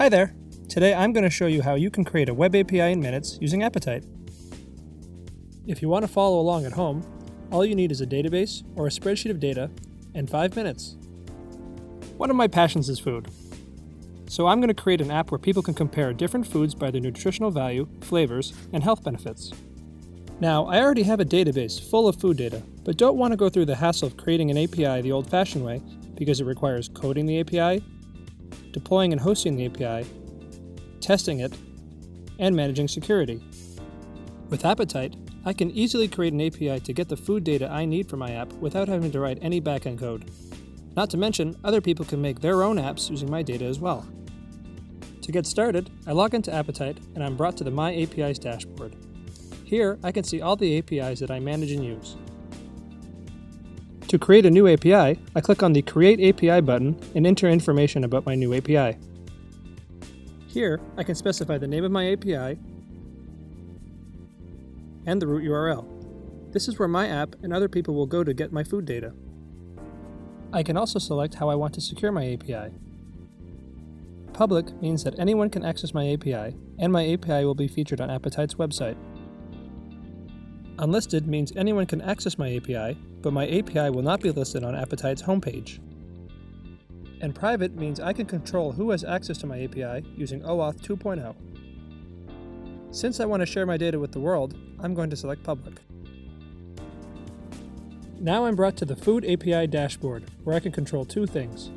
Hi there! Today I'm going to show you how you can create a web API in minutes using Apitite. If you want to follow along at home, all you need is a database or a spreadsheet of data and 5 minutes. One of my passions is food. So I'm going to create an app where people can compare different foods by their nutritional value, flavors, and health benefits. Now, I already have a database full of food data, but don't want to go through the hassle of creating an API the old-fashioned way because it requires coding the API, deploying and hosting the API, testing it, and managing security. With Apitite, I can easily create an API to get the food data I need for my app without having to write any backend code. Not to mention, other people can make their own apps using my data as well. To get started, I log into Apitite and I'm brought to the My APIs dashboard. Here, I can see all the APIs that I manage and use. To create a new API, I click on the Create API button and enter information about my new API. Here, I can specify the name of my API and the root URL. This is where my app and other people will go to get my food data. I can also select how I want to secure my API. Public means that anyone can access my API, and my API will be featured on Apitite's website. Unlisted means anyone can access my API, but my API will not be listed on Apitite's homepage. And private means I can control who has access to my API using OAuth 2.0. Since I want to share my data with the world, I'm going to select public. Now I'm brought to the Food API dashboard, where I can control two things: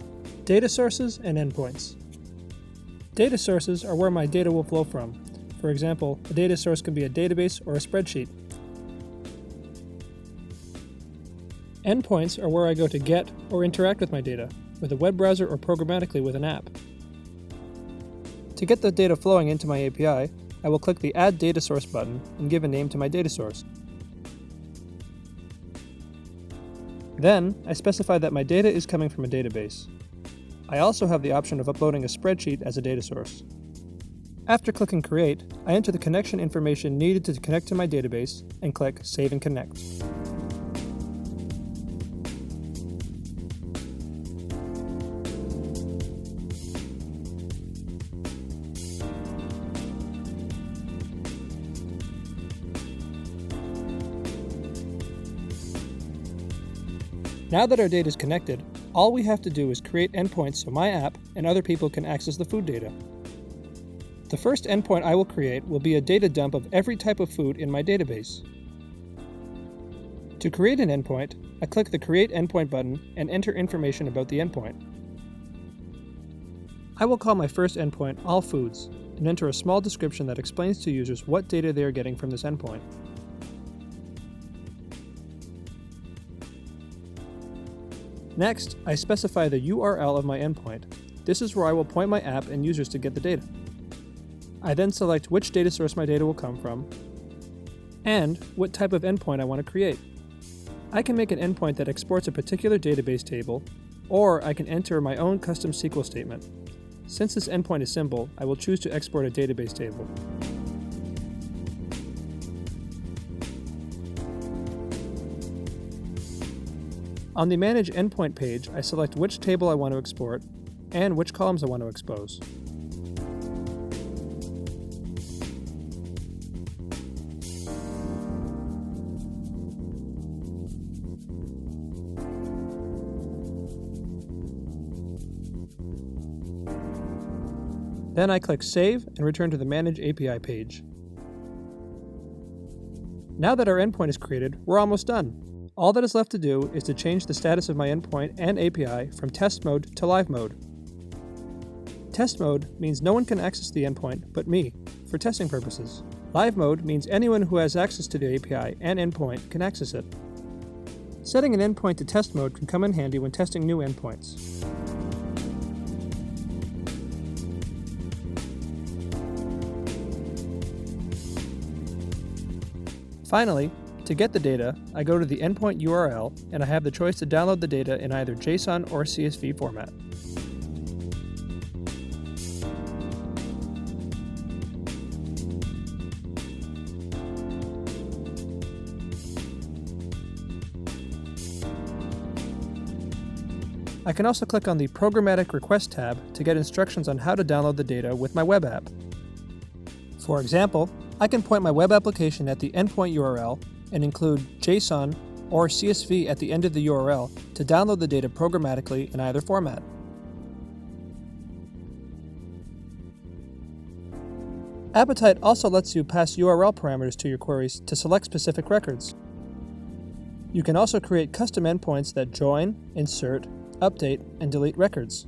data sources and endpoints. Data sources are where my data will flow from. For example, a data source can be a database or a spreadsheet. Endpoints are where I go to get or interact with my data, with a web browser or programmatically with an app. To get the data flowing into my API, I will click the Add Data Source button and give a name to my data source. Then, I specify that my data is coming from a database. I also have the option of uploading a spreadsheet as a data source. After clicking Create, I enter the connection information needed to connect to my database and click Save and Connect. Now that our data is connected, all we have to do is create endpoints so my app and other people can access the food data. The first endpoint I will create will be a data dump of every type of food in my database. To create an endpoint, I click the Create Endpoint button and enter information about the endpoint. I will call my first endpoint All Foods and enter a small description that explains to users what data they are getting from this endpoint. Next, I specify the URL of my endpoint. This is where I will point my app and users to get the data. I then select which data source my data will come from, and what type of endpoint I want to create. I can make an endpoint that exports a particular database table, or I can enter my own custom SQL statement. Since this endpoint is simple, I will choose to export a database table. On the Manage Endpoint page, I select which table I want to export and which columns I want to expose. Then I click Save and return to the Manage API page. Now that our endpoint is created, we're almost done. All that is left to do is to change the status of my endpoint and API from test mode to live mode. Test mode means no one can access the endpoint but me, for testing purposes. Live mode means anyone who has access to the API and endpoint can access it. Setting an endpoint to test mode can come in handy when testing new endpoints. Finally, to get the data, I go to the endpoint URL and I have the choice to download the data in either JSON or CSV format. I can also click on the Programmatic Request tab to get instructions on how to download the data with my web app. For example, I can point my web application at the endpoint URL and include JSON or CSV at the end of the URL to download the data programmatically in either format. Apitite also lets you pass URL parameters to your queries to select specific records. You can also create custom endpoints that join, insert, update, and delete records.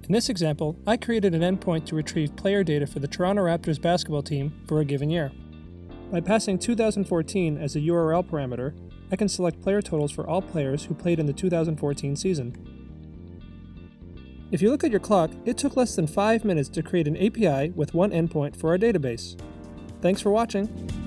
In this example, I created an endpoint to retrieve player data for the Toronto Raptors basketball team for a given year. By passing 2014 as a URL parameter, I can select player totals for all players who played in the 2014 season. If you look at your clock, it took less than 5 minutes to create an API with one endpoint for our database. Thanks for watching.